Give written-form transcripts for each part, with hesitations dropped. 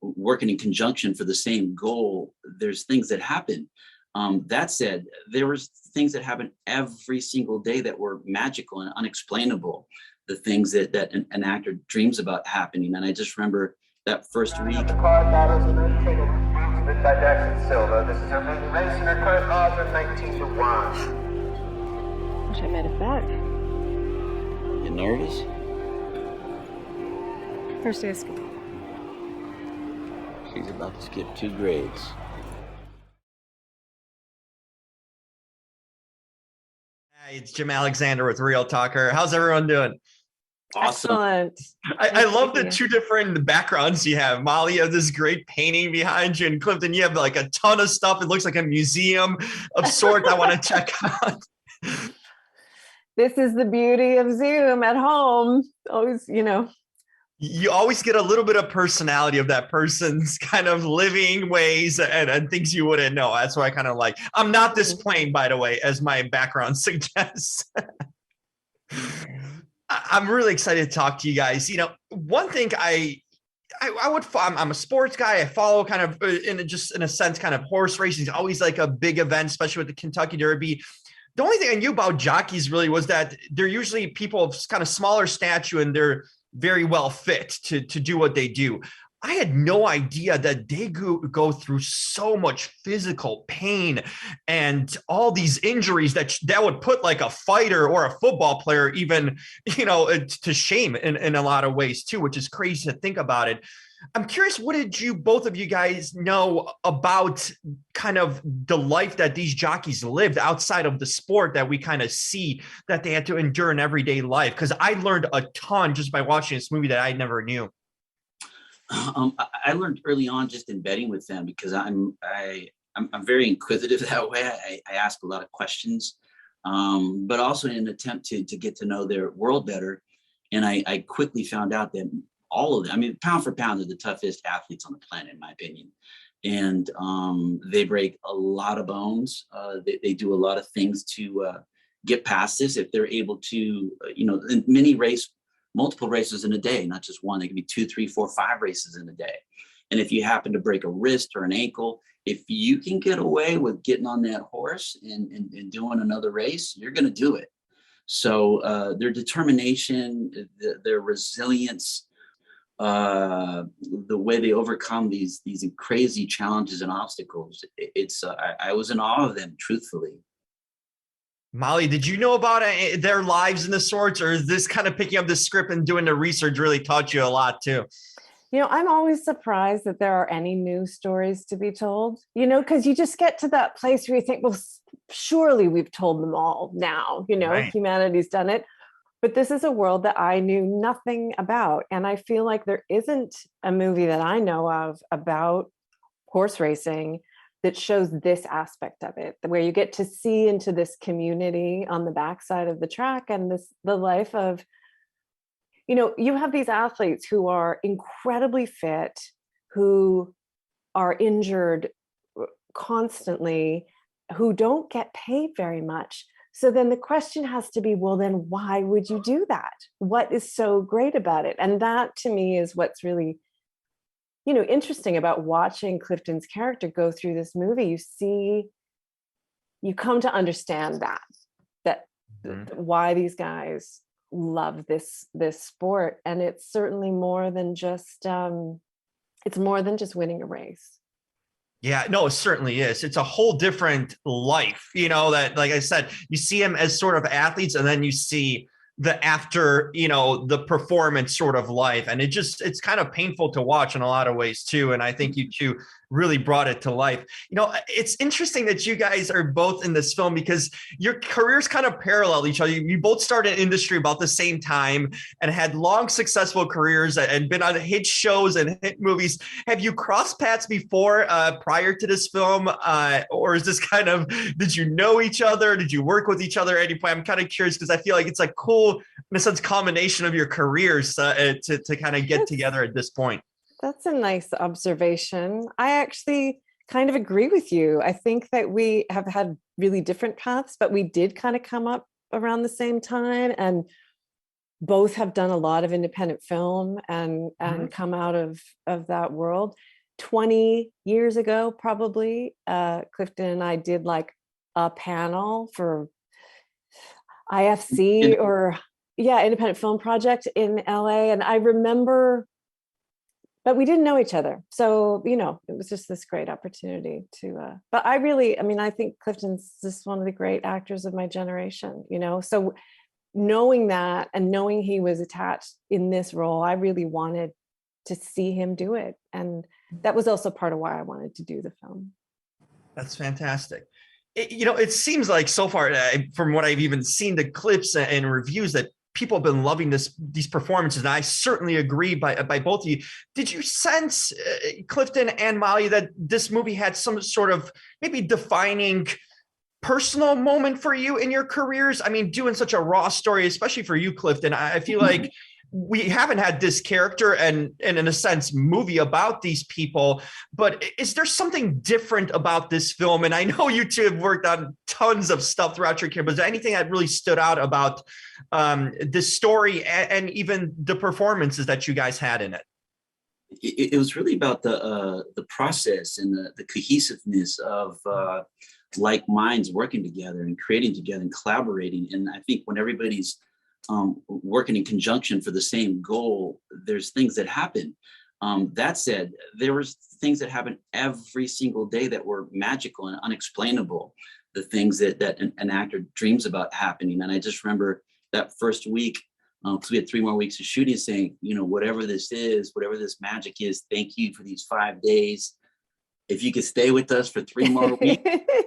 working in conjunction for the same goal, there's things that happen. That said, there was things that happened every single day that were magical and unexplainable. The things that an actor dreams about happening. And I just remember that first week. The card battles written by Jackson Silva. This is her maiden race and her current odds are 19 to 1. Wish I made it back. You nervous? First day of school. She's about to skip 2 grades. Hey, it's Jim Alexander with Real Talker. How's everyone doing? Awesome. Excellent. I love the 2 different backgrounds you have. Molly, you have this great painting behind you, and Clifton, you have like a ton of stuff. It looks like a museum of sorts I want to check out. This is the beauty of Zoom at home. Always, You always get a little bit of personality of that person's kind of living ways and things you wouldn't know. That's why I kind of like. I'm not displaying, by the way, as my background suggests. I'm really excited to talk to you guys. One thing I'm a sports guy. I follow kind of in a sense, kind of horse racing is always like a big event, especially with the Kentucky Derby. The only thing I knew about jockeys really was that they're usually people of kind of smaller stature and they're very well fit to do what they do. I had no idea that they go through so much physical pain and all these injuries that would put like a fighter or a football player even, to shame in a lot of ways too, which is crazy to think about it. I'm curious, what did both of you guys know about kind of the life that these jockeys lived outside of the sport that we kind of see that they had to endure in everyday life? Because I learned a ton just by watching this movie that I never knew. I learned early on just in betting with them because I'm very inquisitive that way. I ask a lot of questions, but also in an attempt to get to know their world better. And I quickly found out that all of them, pound for pound, they're the toughest athletes on the planet, in my opinion. And they break a lot of bones. They do a lot of things to get past this. If they're able to, multiple races in a day, not just one. They can be 2, 3, 4, 5 races in a day. And if you happen to break a wrist or an ankle, if you can get away with getting on that horse and doing another race, you're going to do it. So their determination, their resilience, the way they overcome these crazy challenges and obstacles, I was in awe of them, truthfully. Molly, did you know about their lives in the sorts, or is this kind of picking up the script and doing the research really taught you a lot too? I'm always surprised that there are any new stories to be told, because you just get to that place where you think, well, surely we've told them all now, right. Humanity's done it. But this is a world that I knew nothing about. And I feel like there isn't a movie that I know of about horse racing that shows this aspect of it, where you get to see into this community on the backside of the track and the life of, you have these athletes who are incredibly fit, who are injured constantly, who don't get paid very much. So then the question has to be, well, then why would you do that? What is so great about it? And that to me is what's really, interesting about watching Clifton's character go through this movie. You come to understand that why these guys love this sport. And it's certainly more than just, it's more than just winning a race. Yeah, no, it certainly is. It's a whole different life, that, like I said, you see them as sort of athletes and then you see the after, the performance sort of life. And it's kind of painful to watch in a lot of ways too. And I think you two really brought it to life. It's interesting that you guys are both in this film because your careers kind of parallel each other. You both started in industry about the same time and had long, successful careers and been on hit shows and hit movies. Have you crossed paths before prior to this film? Or is this kind of, did you know each other? Did you work with each other at any point? I'm kind of curious because I feel like it's a cool, in a sense, combination of your careers to kind of get together at this point. That's a nice observation. I actually kind of agree with you. I think that we have had really different paths, but we did kind of come up around the same time. And both have done a lot of independent film and come out of that world. 20 years ago, probably, Clifton and I did like a panel for IFC or Independent Film Project in LA. And I remember, but we didn't know each other. So, you know, it was just this great opportunity to, but I really, I mean, I think Clifton's just one of the great actors of my generation, you know? So knowing that and knowing he was attached in this role, I really wanted to see him do it. And that was also part of why I wanted to do the film. That's fantastic. You know, it seems like so far, from what I've even seen, the clips and reviews, that people have been loving these performances. And I certainly agree by both of you. Did you sense, Clifton and Molly, that this movie had some sort of maybe defining personal moment for you in your careers? I mean, doing such a raw story, especially for you, Clifton, I feel like we haven't had this character and in a sense movie about these people, but is there something different about this film? And I know you two have worked on tons of stuff throughout your career, but is there anything that really stood out about this story and even the performances that you guys had in it? It was really about the process and the cohesiveness of like minds working together and creating together and collaborating. And I think when everybody's working in conjunction for the same goal, there's things that happen. That said, there was things that happened every single day that were magical and unexplainable. The things that an actor dreams about happening. And I just remember that first week, because we had 3 more weeks of shooting, saying, you know, whatever this is, whatever this magic is, thank you for these 5 days. If you could stay with us for 3 more weeks,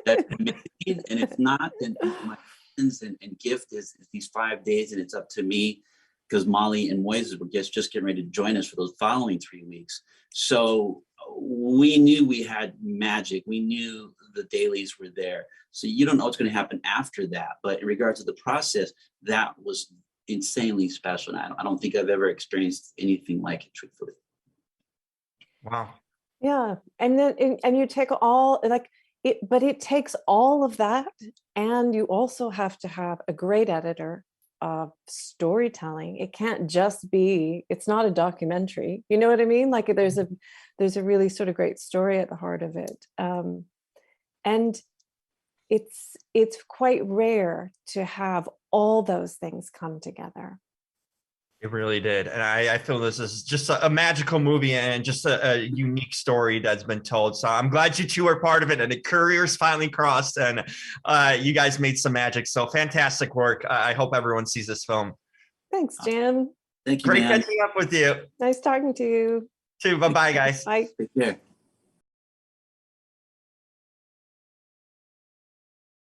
that's amazing. And if not, then my and gift is these 5 days, and it's up to me, because Molly and Moises were just getting ready to join us for those following 3 weeks. So we knew we had magic. We knew the dailies were there. So you don't know what's going to happen after that. But in regards to the process, that was insanely special. And I don't think I've ever experienced anything like it, truthfully. Wow. Yeah. And then, and you take all like, but it takes all of that, and you also have to have a great editor of storytelling. It can't just be, it's not a documentary, you know what I mean? Like there's a really sort of great story at the heart of it. And it's quite rare to have all those things come together. It really did. And I feel this is just a magical movie and just a unique story that's been told. So I'm glad you two are part of it, and the careers finally crossed, and you guys made some magic. So fantastic work. I hope everyone sees this film. Thanks, Jim. Thank you. Great man. catching up with you. Nice talking to you. Too. Bye-bye, guys. Bye. Take care.